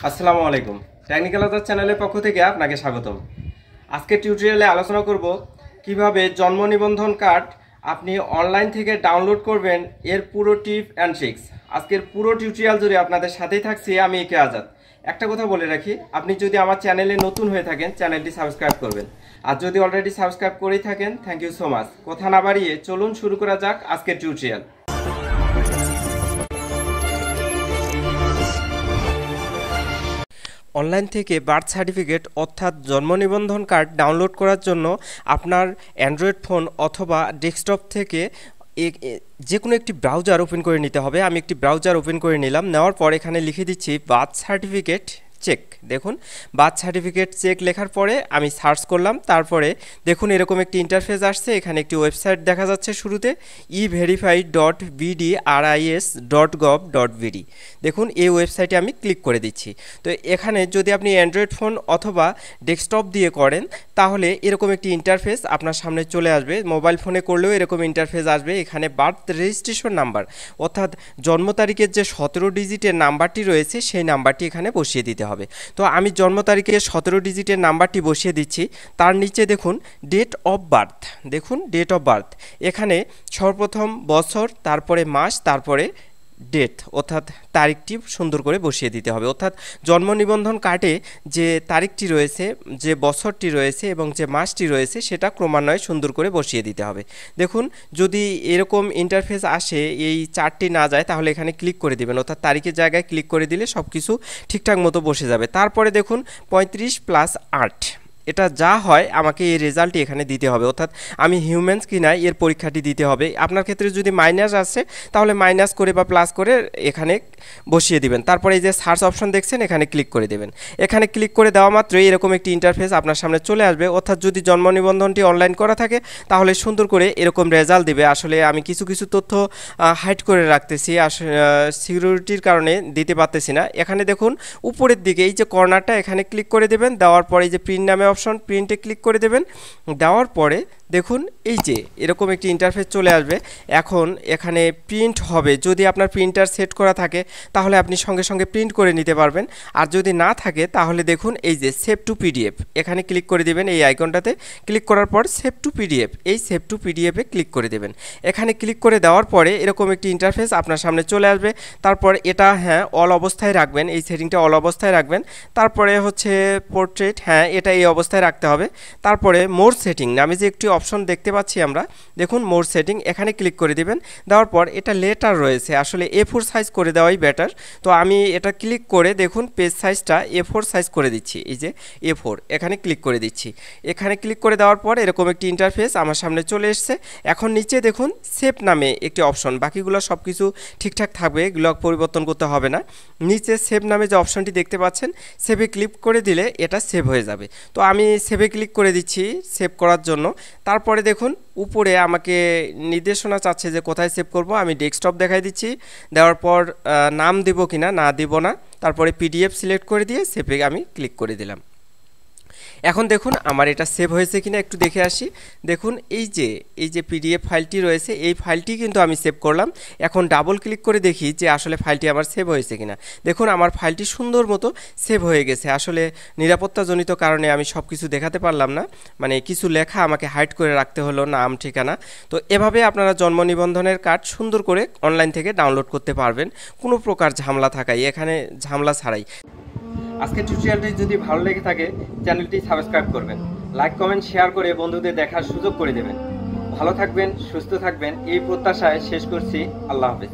আসসালামু আলাইকুম। টেকনিক্যাল আজাদ চ্যানেলের পক্ষ থেকে আপনাকে স্বাগতম। আজকের টিউটোরিয়ালে আলোচনা করব কিভাবে জন্ম নিবন্ধন কার্ড আপনি অনলাইন থেকে ডাউনলোড করবেন, এর পুরো টিপ অ্যান্ড ট্রিক্স। আজকের পুরো টিউটোরিয়াল জুড়ে আপনাদের সাথেই থাকছি আমি একে আজাদ। একটা কথা বলে রাখি, আপনি যদি আমার চ্যানেলে নতুন হয়ে থাকেন চ্যানেলটি সাবস্ক্রাইব করবেন, আর যদি অলরেডি সাবস্ক্রাইব করেই থাকেন থ্যাংক ইউ সো মাচ। কথা না বাড়িয়ে চলুন শুরু করা যাক আজকের টিউটোরিয়াল। অনলাইন থেকে বার্থ সার্টিফিকেট অর্থাৎ জন্ম নিবন্ধন কার্ড ডাউনলোড করার জন্য আপনার অ্যান্ড্রয়েড ফোন অথবা ডেস্কটপ থেকে যে কোনো একটি ব্রাউজার ওপেন করে নিতে হবে। আমি একটি ব্রাউজার ওপেন করে নিলাম। নেওয়ার পর এখানে লিখে দিচ্ছি বার্থ সার্টিফিকেট চেক। দেখুন বার্থ সার্টিফিকেট চেক লেখার পরে আমি সার্চ করলাম, তারপরে দেখুন এরকম একটি ইন্টারফেস আসছে। এখানে একটি ওয়েবসাইট দেখা যাচ্ছে শুরুতে everify.bdiris.gov.bd। দেখুন এই ওয়েবসাইটে আমি ক্লিক করে দিচ্ছি। তো এখানে যদি আপনি অ্যান্ড্রয়েড ফোন অথবা ডেস্কটপ দিয়ে করেন তাহলে এরকম একটি ইন্টারফেস আপনার সামনে চলে আসবে। মোবাইল ফোনে করলেও এরকম ইন্টারফেস আসবে। এখানে বার্থ রেজিস্ট্রেশন নাম্বার অর্থাৎ জন্ম তারিখের যে 17 ডিজিটের নাম্বারটি রয়েছে সেই নাম্বারটি এখানে বসিয়ে দিতে হবে। তো আমি জন্ম তারিখে 17 ডিজিটের নাম্বারটি বসিয়ে দিচ্ছি। তার নিচে দেখুন ডেট অফ বার্থ, দেখুন ডেট অফ বার্থ। এখানে সর্বপ্রথম বছর, তারপরে মাস, তারপরে ডেট অর্থাৎ তারিখটি সুন্দর করে বসিয়ে দিতে হবে। অর্থাৎ জন্ম নিবন্ধন কার্ডে যে তারিখটি রয়েছে, যে বছরটি রয়েছে এবং যে মাসটি রয়েছে সেটা ক্রমান্বয়ে সুন্দর করে বসিয়ে দিতে হবে। দেখুন যদি এরকম ইন্টারফেস আসে, এই চারটি না যায়, তাহলে এখানে ক্লিক করে দেবেন। অর্থাৎ তারিখের জায়গায় ক্লিক করে দিলে সব কিছু ঠিকঠাক মতো বসে যাবে। তারপরে দেখুন 35 + 8, এটা যা হয় আমাকে এই রেজাল্টটি এখানে দিতে হবে। অর্থাৎ আমি হিউম্যানস কিনা এর পরীক্ষাটি দিতে হবে। আপনার ক্ষেত্রে যদি মাইনাস আসে তাহলে মাইনাস করে বা প্লাস করে এখানে বসিয়ে দিবেন। তারপরে এই যে সার্চ অপশন দেখছেন এখানে ক্লিক করে দেবেন। এখানে ক্লিক করে দেওয়া মাত্রই এরকম একটি ইন্টারফেস আপনার সামনে চলে আসবে। অর্থাৎ যদি জন্ম নিবন্ধনটি অনলাইন করা থাকে তাহলে সুন্দর করে এরকম রেজাল্ট দিবে। আসলে আমি কিছু কিছু তথ্য হাইড করে রাখতেছি, সিকিউরিটির কারণে দিতে পারতেছি না। এখানে দেখুন উপরের দিকে এই যে কর্নারটা, এখানে ক্লিক করে দেবেন। দেওয়ার পরে এই যে প্রিন্ট নামে অপশন, প্রিন্টে ক্লিক করে দেবেন। দেওয়ার পরে দেখুন এই যে এরকম একটি ইন্টারফেস চলে আসবে। এখন এখানে প্রিন্ট হবে। যদি আপনার প্রিন্টার সেট করা থাকে তাহলে আপনি সঙ্গে সঙ্গে প্রিন্ট করে নিতে পারবেন, আর যদি না থাকে তাহলে দেখুন এই যে সেভ টু পিডিএফ, এখানে ক্লিক করে দেবেন। এই আইকনটাতে ক্লিক করার পর সেভ টু পিডিএফ, এই সেভ টু পিডিএফে ক্লিক করে দেবেন। এখানে ক্লিক করে দেওয়ার পরে এরকম একটি ইন্টারফেস আপনার সামনে চলে আসবে। তারপর এটা হ্যাঁ অল অবস্থায় রাখবেন, এই সেটিংটা অল অবস্থায় রাখবেন। তারপরে হচ্ছে পোর্ট্রেট, হ্যাঁ এটা এই অবস্থায় রাখতে হবে। তারপরে মোর সেটিং নামে যে একটি অপশন দেখতে পাচ্ছি আমরা, দেখুন মোর সেটিং, এখানে ক্লিক করে দিবেন। দেওয়ার পর এটা লেটার রয়েছে, আসলে A4 সাইজ করে দেওয়াই বেটার। তো আমি এটা ক্লিক করে দেখুন পেজ সাইজটা A4 সাইজ করে দিচ্ছি। এই যে A4, এখানে ক্লিক করে দিচ্ছি। এখানে ক্লিক করে দেওয়ার পর এরকম একটি ইন্টারফেস আমার সামনে চলে এসছে। এখন নিচে দেখুন সেভ নামে একটি অপশন, বাকিগুলো সব কিছু ঠিকঠাক থাকবে, এগুলো পরিবর্তন করতে হবে না। নিচে সেভ নামে যে অপশনটি দেখতে পাচ্ছেন, সেভে ক্লিক করে দিলে এটা সেভ হয়ে যাবে। তো আমি সেভে ক্লিক করে দিচ্ছি সেভ করার জন্য। তারপরে দেখুন উপরে আমাকে নির্দেশনা চাচ্ছে যে কোথায় সেভ করব। আমি ডেস্কটপ দেখাই দিচ্ছি। দেওয়ার পর নাম দেব কিনা, না দেব না। তারপরে পিডিএফ সিলেক্ট করে দিয়ে সেভে আমি ক্লিক করে দিলাম। এখন দেখুন আমার এটা সেভ হয়েছে কিনা একটু দেখে আসি। দেখুন এই যে পিডিএফ ফাইলটি রয়েছে, এই ফাইলটি কিন্তু আমি সেভ করলাম। এখন ডাবল ক্লিক করে দেখি যে আসলে ফাইলটি আমার সেভ হয়েছে কিনা। দেখুন আমার ফাইলটি সুন্দর মতো সেভ হয়ে গেছে। আসলে নিরাপত্তাজনিত কারণে আমি সব কিছু দেখাতে পারলাম না, মানে কিছু লেখা আমাকে হাইড করে রাখতে হলো, নাম ঠিকানা। তো এভাবে আপনারা জন্ম নিবন্ধনের কার্ড সুন্দর করে অনলাইন থেকে ডাউনলোড করতে পারবেন, কোনো প্রকার ঝামেলা থাকাই, এখানে ঝামেলা ছাড়াই। আজকের টিউটোরিয়ালটি যদি ভালো লেগে থাকে চ্যানেলটি সাবস্ক্রাইব করবেন, লাইক কমেন্ট শেয়ার করে বন্ধুদের দেখার সুযোগ করে দেবেন। ভালো থাকবেন, সুস্থ থাকবেন এই প্রত্যাশায় শেষ করছি। আল্লাহ হাফেজ।